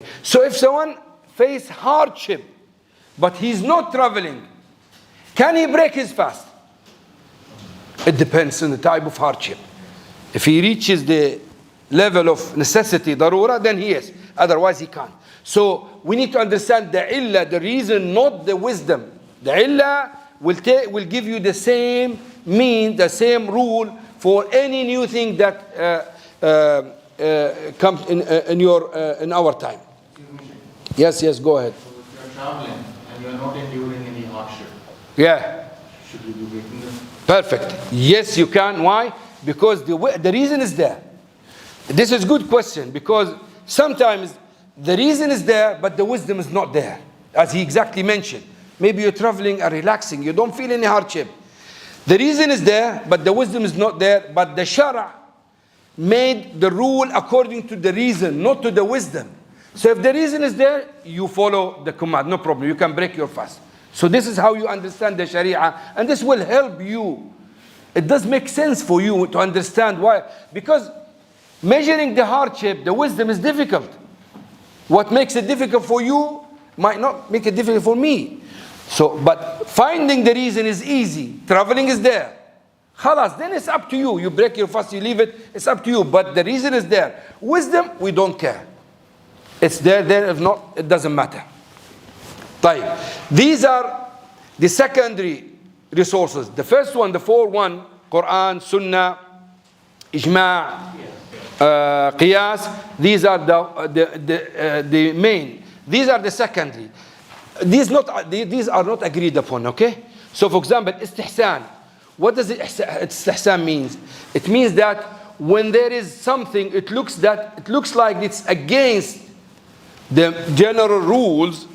So if someone faces hardship, but he's not traveling, can he break his fast? It depends on the type of hardship. If he reaches the level of necessity, darura, then he is. Otherwise he can't. So we need to understand the illah, the reason, not the wisdom. The illah will give you the same mean, the same rule for any new thing that comes in our time. Yes, go ahead. So if you are traveling and you are not enduring any hardship, yeah, should you be breaking them? Perfect. Yes, you can. Why? Because the reason is there. This is a good question, because sometimes the reason is there, but the wisdom is not there, as he exactly mentioned. Maybe you're traveling and relaxing, you don't feel any hardship. The reason is there, but the wisdom is not there. But the shara made the rule according to the reason, not to the wisdom. So if the reason is there, you follow the command, no problem. You can break your fast. So this is how you understand the Sharia, and this will help you. It does make sense for you to understand why. Because measuring the hardship, the wisdom is difficult. What makes it difficult for you might not make it difficult for me. So, but finding the reason is easy. Traveling is there. Khalas, then it's up to you. You break your fast, you leave it, it's up to you. But the reason is there. Wisdom, we don't care. It's there, if not, it doesn't matter. طيب. These are the secondary resources. The first one, the 4-1, Quran, Sunnah, Ijma', Qiyas. These are the main. These are the secondary. These are not agreed upon, okay? So for example, istihsan. What does istihsan mean? It means that when there is something, it looks like it's against the general rules,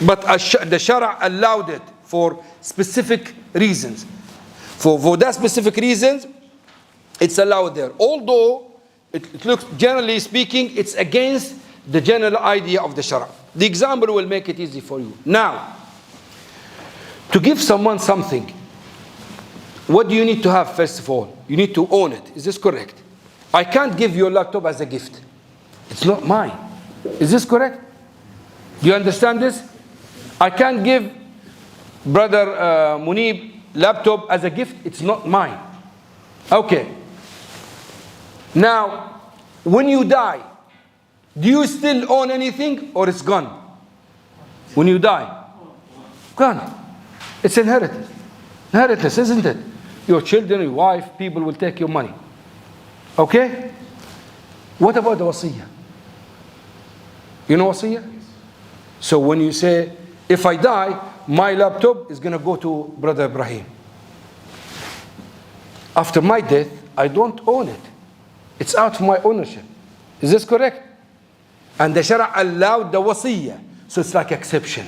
but the Shara allowed it for specific reasons. For that specific reasons, it's allowed there. Although it looks, generally speaking, it's against the general idea of the Shara. The example will make it easy for you. Now, to give someone something, what do you need to have first of all? You need to own it. Is this correct? I can't give your laptop as a gift. It's not mine. Is this correct? Do you understand this? I can't give brother Munib laptop as a gift. It's not mine. Okay. Now, when you die, do you still own anything or it's gone? When you die, gone. It's inheritance. Inheritance, isn't it? Your children, your wife, people will take your money. Okay? What about the wasiyah? You know wasiyah? So when you say, if I die, my laptop is going to go to Brother Ibrahim. After my death, I don't own it. It's out of my ownership. Is this correct? And the Shara allowed the wasiyah. So it's like exception.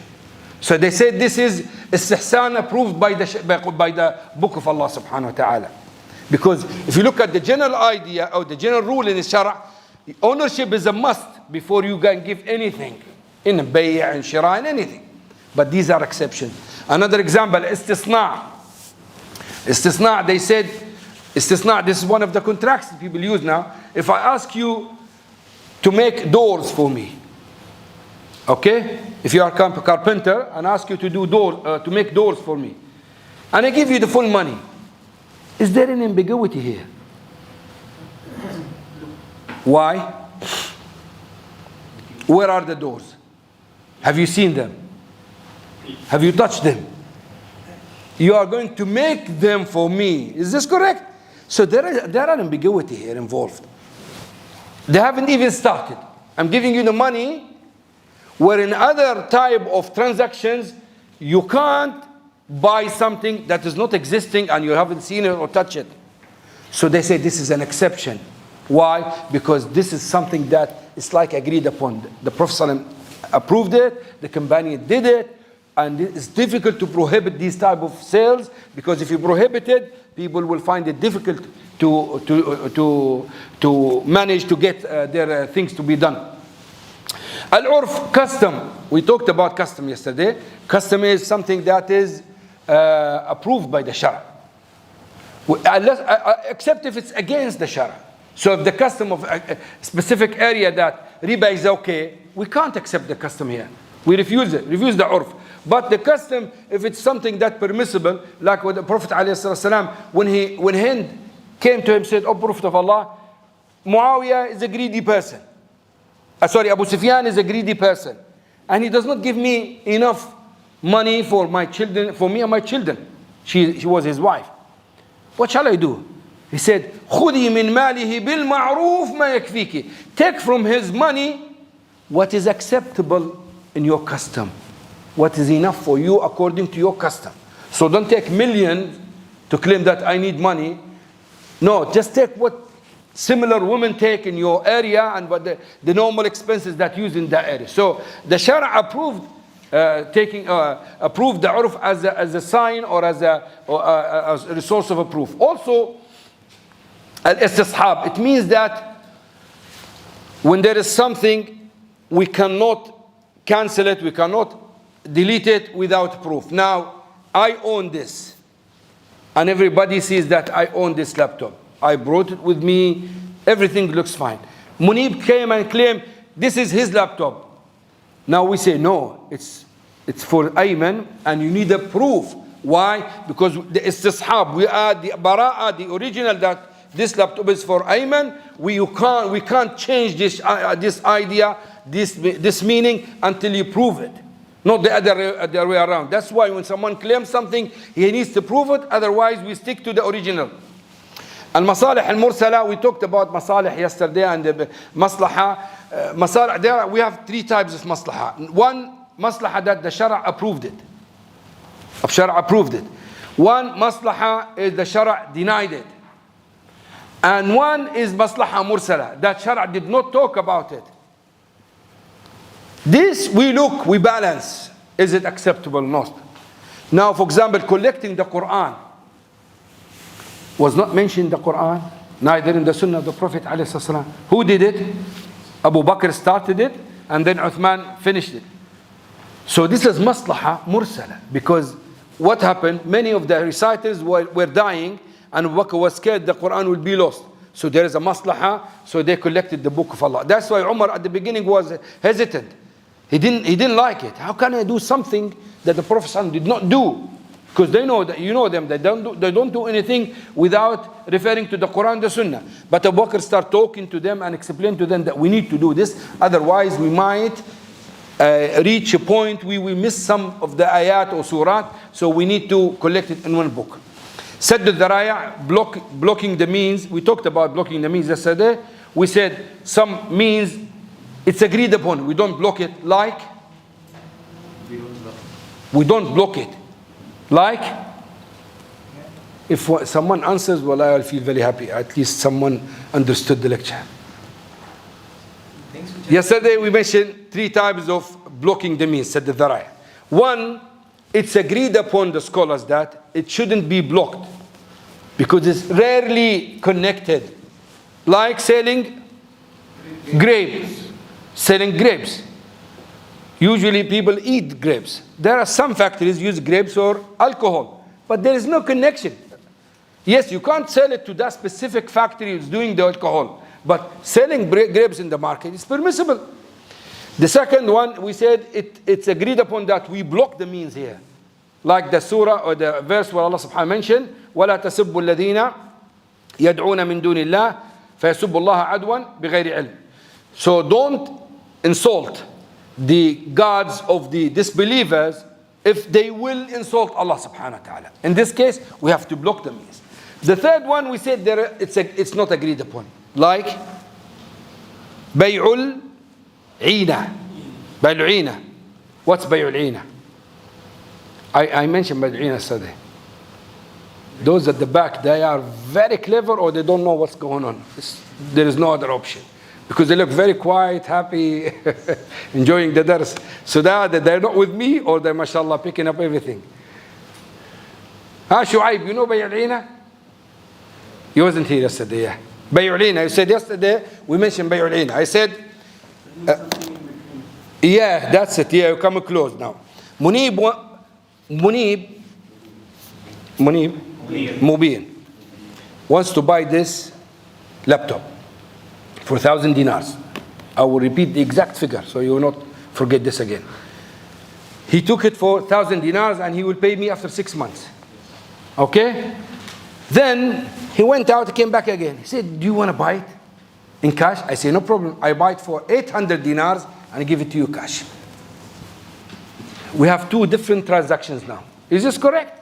So they said this is istihsan approved by the book of Allah subhanahu wa ta'ala. Because if you look at the general idea or the general rule in the Shara, ownership is a must before you can give anything. In bay' and shira and anything. But these are exceptions. Another example, istisna'. Istisna', they said, istisna', this is one of the contracts that people use now. If I ask you to make doors for me, okay? If you are a carpenter and ask you to do doors, to make doors for me, and I give you the full money, is there an ambiguity here? Why? Where are the doors? Have you seen them? Have you touched them? You are going to make them for me. Is this correct? So there are ambiguity here involved. They haven't even started. I'm giving you the money, where in other type of transactions, you can't buy something that is not existing and you haven't seen it or touched it. So they say this is an exception. Why? Because this is something that is like agreed upon. The Prophet ﷺ approved it, the companion did it, and it's difficult to prohibit these type of sales, because if you prohibit it, people will find it difficult to manage to get their things to be done. Al-urf, custom. We talked about custom yesterday. Custom is something that is approved by the Shara. Except if it's against the Shara. So if the custom of a specific area that riba is okay, we can't accept the custom here. We refuse it, refuse the urf. But the custom, if it's something that permissible, like with the Prophet ﷺ, when Hind came to him, said, "Oh Prophet of Allah, Muawiyah is a greedy person. Abu Sufyan is a greedy person. And he does not give me enough money for my children, for me and my children." She was his wife. "What shall I do?" He said, "خُذِي مِنْ مَالِهِ بِالْمَعْرُوفِ مَا يَكْفِيكِ." Take from his money what is acceptable in your custom. What is enough for you according to your custom. So don't take millions to claim that I need money. No, just take what similar women take in your area and what the normal expenses that use in that area. So the Shara approved approved the urf as a sign or as a resource of a proof. Also, al-istishab, it means that when there is something, we cannot cancel it, we cannot delete it without proof. Now, I own this, and everybody sees that I own this laptop. I brought it with me, everything looks fine. Munib came and claimed this is his laptop. Now we say no, it's for Aimen, and you need a proof. Why? Because the istishab, we add the bara'a, the original, that this laptop is for Aimen. We can't change this idea, this meaning until you prove it. Not the other way around. That's why when someone claims something, he needs to prove it. Otherwise, we stick to the original. Al-masalih al-mursala, we talked about masalih yesterday, and the maslaha. Masalih, there we have three types of maslaha. One, maslaha that the shara approved it. Shara approved it. One maslaha is the shara denied it. And one is maslaha mursala, that shara did not talk about it. This we look, we balance. Is it acceptable or not? Now, for example, collecting the Quran was not mentioned in the Quran, neither in the Sunnah of the Prophet ﷺ. Who did it? Abu Bakr started it, and then Uthman finished it. So this is maslaha mursala, because what happened? Many of the reciters were dying, and Abu Bakr was scared the Quran will be lost. So there is a maslaha, so they collected the book of Allah. That's why Umar at the beginning was hesitant. He didn't like it. How can I do something that the Prophet did not do? Because they know that, you know them, they don't do anything without referring to the Quran, the Sunnah. But Abu Bakr started talking to them and explained to them that we need to do this. Otherwise, we might reach a point we will miss some of the ayat or surat. So we need to collect it in one book. Sadd al-Dharaya, blocking the means. We talked about blocking the means yesterday. We said some means it's agreed upon. We don't block it like. We don't block it. Like, if someone answers, well, I will feel very happy. At least someone understood the lecture. Yesterday we mentioned three types of blocking the means, said the Dharaya. One, it's agreed upon the scholars that it shouldn't be blocked because it's rarely connected. Like selling grapes. Selling grapes. Usually people eat grapes. There are some factories use grapes or alcohol, but there is no connection. Yes, you can't sell it to that specific factory who's doing the alcohol, but selling grapes in the market is permissible. The second one, we said it's agreed upon that we block the means here. Like the surah or the verse where Allah subhanahu wa ta'ala mentioned, وَلَا تَسُبُّوا الَّذِينَ يَدْعُونَ مِن دُونِ اللَّهِ فَيَسُبُّوا اللَّهَ عَدْوًا بِغَيْرِ عِلْمٍ. So don't insult the gods of the disbelievers if they will insult Allah subhanahu wa ta'ala. In this case, we have to block the means. The third one, we said it's not agreed upon. Like Bay'ul Eena. Bay'ul Eena. What's Bay'ul Eena? I mentioned Bay'ul Eena yesterday. Those at the back, they are very clever or they don't know what's going on. There is no other option. Because they look very quiet, happy, enjoying the dars. So they're not with me or they're, mashallah, picking up everything. Shu'aib, you know Bay'ul Eena? He wasn't here yesterday, yeah. Bay'ul Eena, you said yesterday, we mentioned Bay'ul Eena. I said, yeah, that's it, yeah, you come close now. Mubin wants to buy this laptop for 1,000 dinars. I will repeat the exact figure so you will not forget this again. He took it for 1,000 dinars and he will pay me after 6 months. Okay? Then he went out, he came back again. He said, do you want to buy it in cash? I say, no problem. I buy it for 800 dinars and I give it to you cash. We have 2 different transactions now. Is this correct?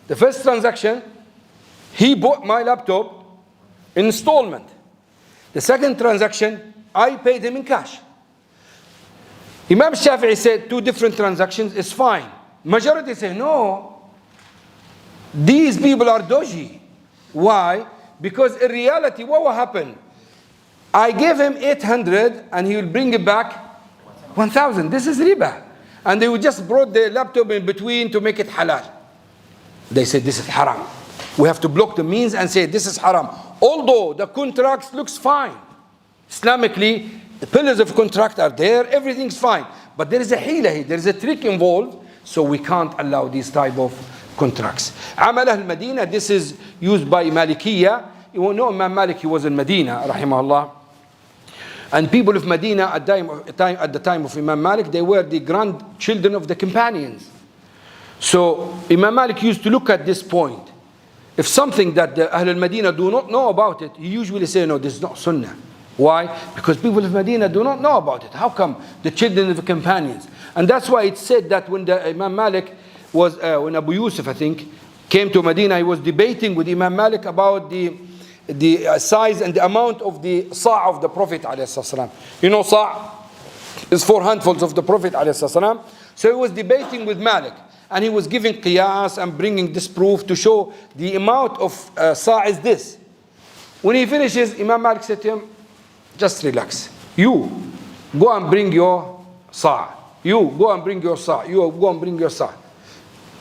The first transaction, he bought my laptop in installment. The second transaction, I paid him in cash. Imam Shafi'i said 2 different transactions is fine. Majority say no. These people are dodgy. Why? Because in reality, what will happen? I gave him 800 and he will bring it back 1,000. This is riba. And they would just brought the laptop in between to make it halal. They said this is haram. We have to block the means and say this is haram. Although the contract looks fine. Islamically, the pillars of contract are there, everything's fine. But there is a hila here, there is a trick involved, so we can't allow these type of contracts. Amal al-Medina, this is used by Malikiyya. You know Imam Malik, he was in Medina, rahimahullah. And people of Medina at the time of Imam Malik, they were the grandchildren of the companions. So Imam Malik used to look at this point. If something that the Ahl al-Medina do not know about it, he usually say, no, this is not sunnah. Why? Because people of Medina do not know about it. How come? The children of the companions. And that's why it's said that when the Imam Malik was, when Abu Yusuf, I think, came to Medina, he was debating with Imam Malik about the size and the amount of the sa' of the Prophet ﷺ. You know, sa' is 4 handfuls of the Prophet ﷺ. So he was debating with Malik. And he was giving qiyas and bringing this proof to show the amount of sa' is this. When he finishes, Imam Malik said to him, just relax. You go and bring your sa'. You go and bring your sa'. You go and bring your sa'.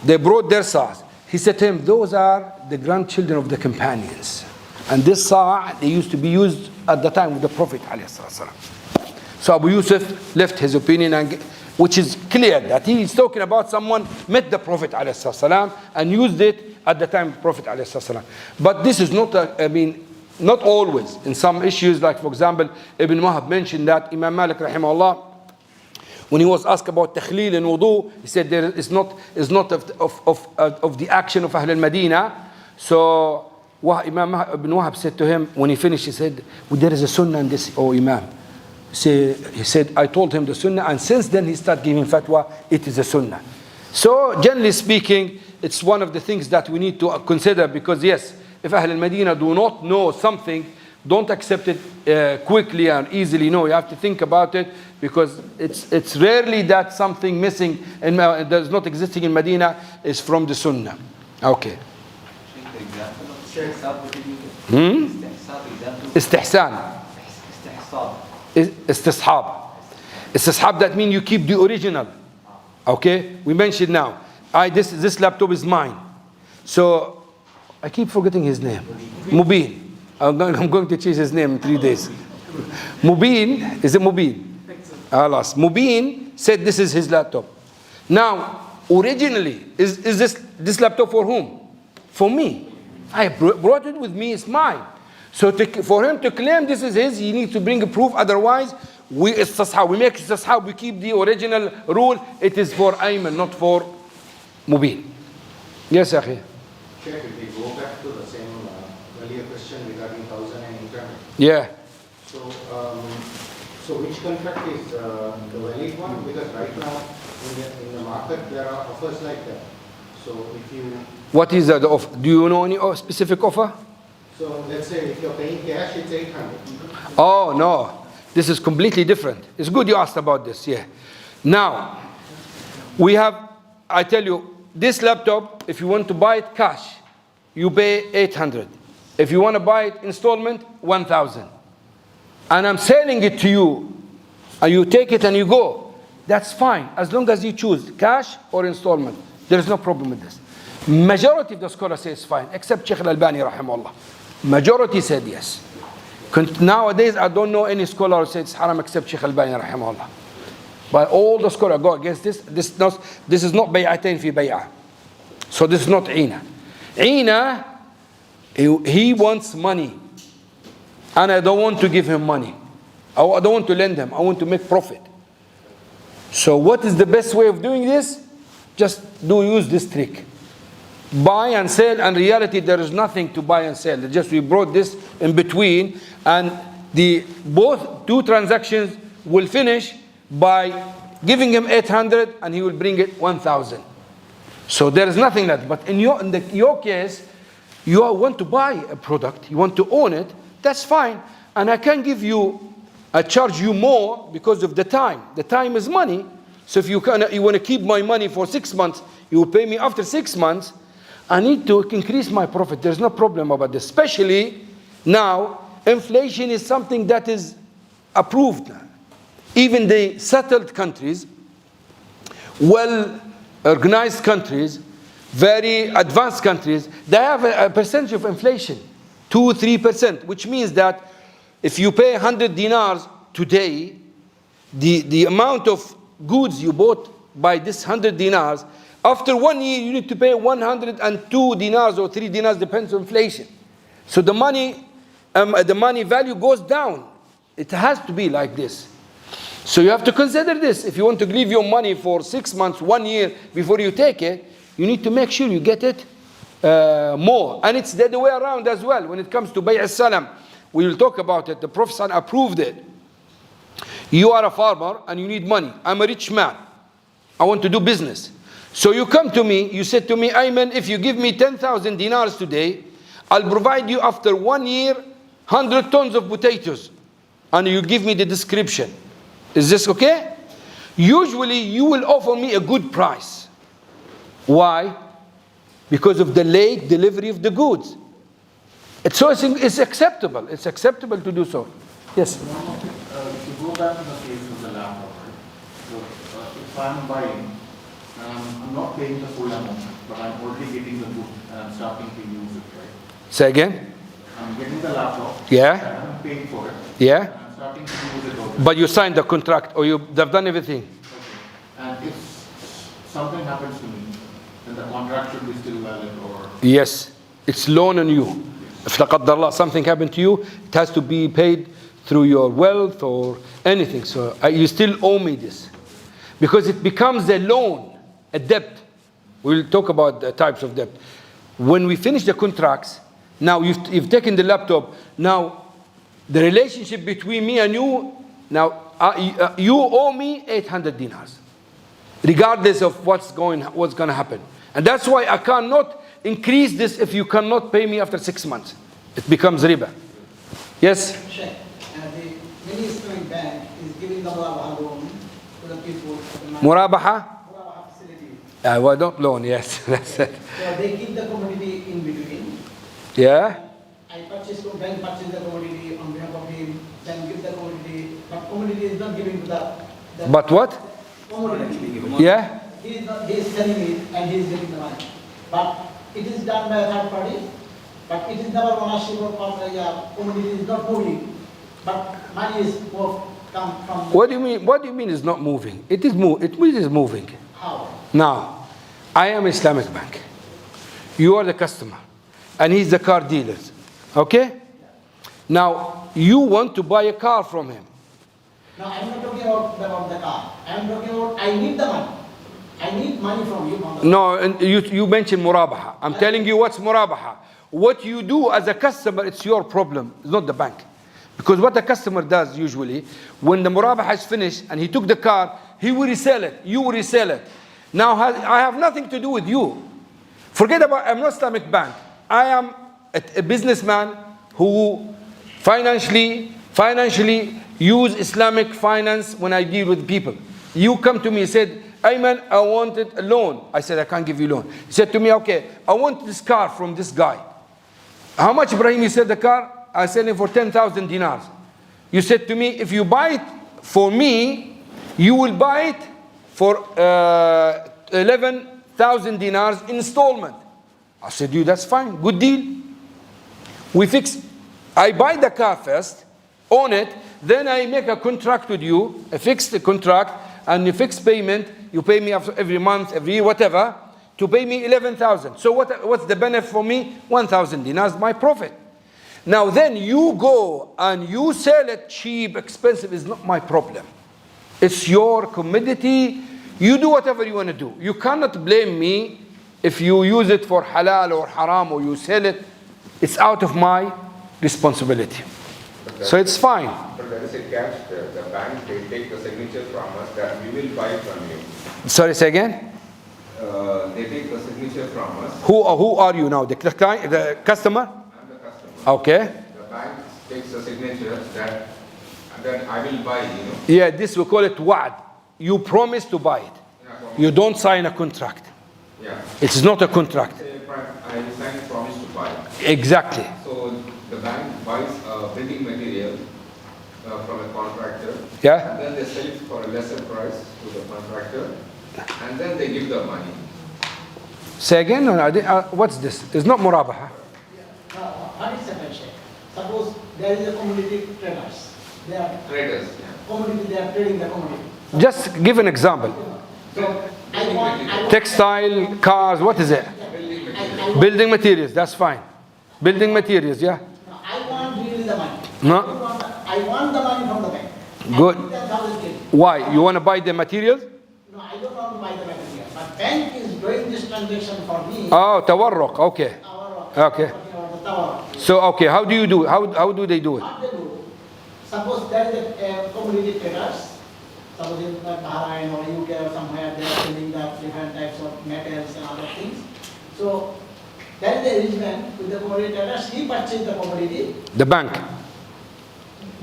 They brought their sa'as. He said to him, those are the grandchildren of the companions. And this sa' they used to be used at the time of the Prophet ﷺ. So Abu Yusuf left his opinion, and which is clear that he is talking about someone met the Prophet ﷺ and used it at the time of the Prophet ﷺ. But this is not, not always. In some issues, like for example, Ibn Wahab mentioned that Imam Malik rahimahullah, when he was asked about takhleel and wudu, he said there is not of the action of Ahl al-Madinah. So Imam Ibn Wahab said to him, when he finished, he said, well, there is a sunnah in this, oh Imam. He said, I told him the sunnah, and since then he started giving fatwa, it is a sunnah. So generally speaking, it's one of the things that we need to consider, because yes, if Ahl al-Madinah do not know something, don't accept it quickly and easily. No, you have to think about it, because it's rarely that something missing and does not existing in Medina is from the Sunnah. Okay. Istihsan. Istishab. Istishab, that means you keep the original. Okay? We mentioned now. This laptop is mine. So I keep forgetting his name. Mubin. I'm going to change his name in 3 days. Mubin, is it Mubin? Alas. Mubin said this is his laptop. Now, originally, is this laptop for whom? For me. I brought it with me, it's mine. So for him to claim this is his, he needs to bring a proof. Otherwise, we make istishabh, we keep the original rule. It is for Aimen, not for Mubin. Yes, Akhi. Check if we go back to the same earlier question regarding 1,000 and internet. Yeah. So which contract is the valid one? Because right now in the market there are offers like that. So if you... What is the offer? Do you know any specific offer? So let's say if you're paying cash, it's 800. Oh, no. This is completely different. It's good you asked about this, yeah. Now, we have, I tell you, this laptop, if you want to buy it cash, you pay 800. If you want to buy it installment, 1,000. And I'm selling it to you, and you take it and you go. That's fine, as long as you choose cash or installment. There is no problem with this. Majority of the scholars say it's fine, except Sheikh Al-Albani rahimahullah. Majority said yes. Nowadays, I don't know any scholar who says it's haram except Sheikh Al-Albani rahimahullah. But all the scholars go against this. This is not bay'atain fi bay'ah. So this is not Ina. Ina, he wants money. And I don't want to give him money. I don't want to lend them. I want to make profit. So what is the best way of doing this? Just use this trick. Buy and sell, and in reality there is nothing to buy and sell. Just we brought this in between, and both two transactions will finish by giving him 800 and he will bring it 1,000. So there is nothing left. But in your case, you want to buy a product, you want to own it, that's fine. And I can charge you more because of the time. The time is money. So if you want to keep my money for 6 months, you will pay me after 6 months. I need to increase my profit. There's no problem about this. Especially now, inflation is something that is approved now. Even the settled countries, well-organized countries, very advanced countries, they have a percentage of inflation, 2-3%, which means that if you pay 100 dinars today, the amount of goods you bought by this 100 dinars, after 1 year you need to pay 102 dinars or 3 dinars, depends on inflation. So the money value goes down. It has to be like this. So you have to consider this. If you want to leave your money for 6 months, 1 year before you take it, you need to make sure you get it more. And it's the other way around as well. When it comes to Bay' al-Salam, we will talk about it. The Prophet approved it. You are a farmer and you need money. I'm a rich man. I want to do business. So you come to me, you said to me, Aimen, if you give me 10,000 dinars today, I'll provide you after 1 year 100 tons of potatoes. And you give me the description. Is this okay? Usually you will offer me a good price. Why? Because of the late delivery of the goods. It's acceptable. It's acceptable to do so. Yes? To go back to the case of the laptop, right? So if I'm buying, I'm not paying the full amount, but I'm already getting the good and I'm starting to use it, right? Say again? I'm getting the laptop. Yeah. I haven't paid for it. Yeah. And I'm starting to use it already. But you signed the contract or they've done everything. Okay. And if something happens to me, then the contract should be still valid or... Yes. It's loan on you. If la qaddar Allah, something happened to you, it has to be paid through your wealth or anything. So you still owe me this. Because it becomes a loan, a debt. We'll talk about the types of debt. When we finish the contracts, now you've taken the laptop, now the relationship between me and you, now you owe me 800 dinars. Regardless of what's going to happen. And that's why I cannot increase this if you cannot pay me after 6 months. It becomes riba. Yes? Sheikh, the many Islamic bank is giving the murabaha loan to the people. Murabaha? Murabaha facility. Well, not loan, yes. That's it. So they keep the commodity in between. Yeah? Bank purchase the commodity on behalf of him, then give the commodity, but commodity is not giving to the But what? commodity. Yeah? He is selling it and he is getting the money. But it is done by a third party, but it is never ownership of commodity is not moving, but money is come from. What do you mean? What do you mean is not moving? It is moving. How? Now, I am Islamic Bank. You are the customer, and he's the car dealer. Okay? Now, you want to buy a car from him. No, I'm not talking about the car. I'm talking about I need the money. I need money from you. No, and you mentioned murabaha. I'm telling you what's murabaha. What you do as a customer, it's your problem. It's not the bank. Because what the customer does usually, when the murabaha is finished and he took the car, he will resell it. You will resell it. Now, I have nothing to do with you. Forget about, I'm not Islamic Bank. I am a businessman who financially use Islamic finance when I deal with people. You come to me and said, Aimen, I wanted a loan. I said, I can't give you a loan. He said to me, okay, I want this car from this guy. How much, Ibrahim, you said the car? I sell it for 10,000 dinars. You said to me, if you buy it for me, you will buy it for 11,000 dinars installment. I said, that's fine, good deal. We fix. I buy the car first, own it, then I make a contract with you, a fixed contract, and a fixed payment. You pay me after every month, every year, whatever, to pay me 11,000. So what's the benefit for me? 1,000 dinars, my profit. Now then you go and you sell it cheap, expensive, is not my problem. It's your commodity. You do whatever you want to do. You cannot blame me if you use it for halal or haram or you sell it. It's out of my responsibility. So it's fine. But there is a catch there. The bank, they take the signature from us that we will buy from you. Sorry, say again? They take the signature from us. Who are you now? The client, the customer? I'm the customer. Okay. The bank takes the signature that I will buy, Yeah, this we call it wa'ad. You promise to buy it. You don't sign a contract. Yeah. It's not a contract. Say, I will sign a promise to buy. Exactly. So the bank buys building material from a contractor. Yeah. And then they sell it for a lesser price to the contractor. And then they give the money. Say again? No, what's this? It's not murabaha. What is second share? Suppose there is a commodity traders. They are Traders. commodity, they are trading the commodity. Just give an example. So I want Textile, cars, what is it? Building materials, that's fine. Building materials, yeah? I want really the money. No. I want the money from the bank. Good. 10,000 KD. Why? You want to buy the materials? No, I don't want to buy the material. But bank is doing this transaction for me. Oh, tawarruq, okay. Okay. So, okay, how do you do it? How do they do it? What they do, suppose there is a commodity traders, suppose in Bahrain or UK or somewhere, they are selling the different types of metals and other things. So, there is a arrangement with the commodity traders, he purchased the commodity. The bank.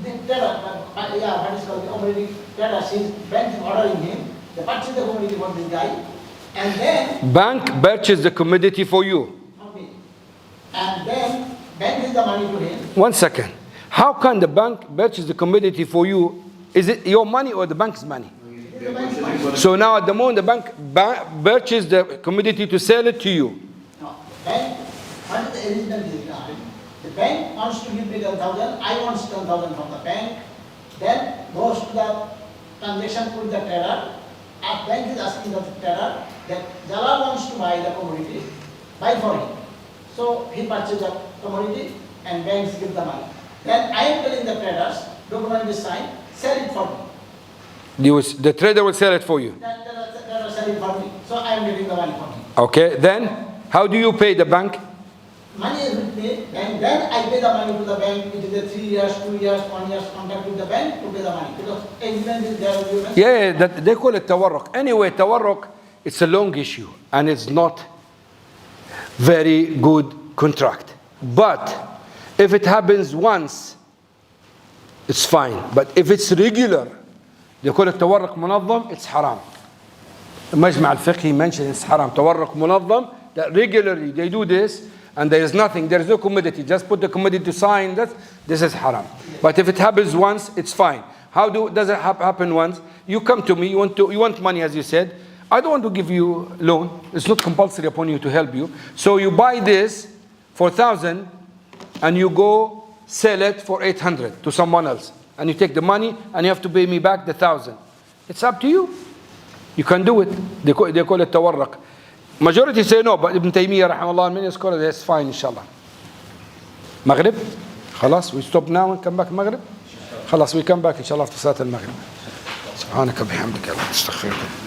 The trader, what is called the commodity traders, his bank is ordering him, they purchase the commodity from this guy, and then Bank purchase the commodity for you. and then bank gives the money to him. 1 second. How can the bank purchase the commodity for you? Is it your money or the bank's money? The bank's money. So now at the moment the bank purchase the commodity to sell it to you. No, bank, what is the arrangement is done? The bank wants to give me 10,000, I want 10,000 from the bank, then goes to the transaction with the trader, and bank is asking the trader that Jalal wants to buy the commodity, buy for him. So he purchases the commodity and banks give the money. Then I am telling the traders, document is signed, sell it for me. The trader will sell it for you. Then the trader sell it for me. So I am getting the money for him. Okay, then how do you pay the bank? Money is with me, and then I pay the money to the bank. It is a 3 years, 2 years, 1 year's contract with the bank to pay the money. Because agreement is there. Agreement. Yeah, they call it tawarruq. Anyway, tawarruq, it's a long issue and it's not very good contract. But if it happens once, it's fine. But if it's regular, they call it tawarruq munazzam, it's haram. المجمع الفقهي mentioned it's haram. tawarruq munazzam, that regularly they do this and there is nothing, there is no commodity, just put the commodity to sign that, this is haram. But if it happens once, it's fine. How does it happen once? You come to me, you want money as you said. I don't want to give you loan. It's not compulsory upon you to help you. So you buy this for 1,000 and you go sell it for 800 to someone else. And you take the money and you have to pay me back the 1,000. It's up to you. You can do it. They call it tawarruq. Majority say no, but Ibn Taymiyyah rahimahullah many scholars say it's fine inshallah. Maghrib? خلاص, we stop now and come back Maghrib? خلاص, we come back inshallah after Salat al-Maghrib. سبحانك بحمدك يا الله استغفرك.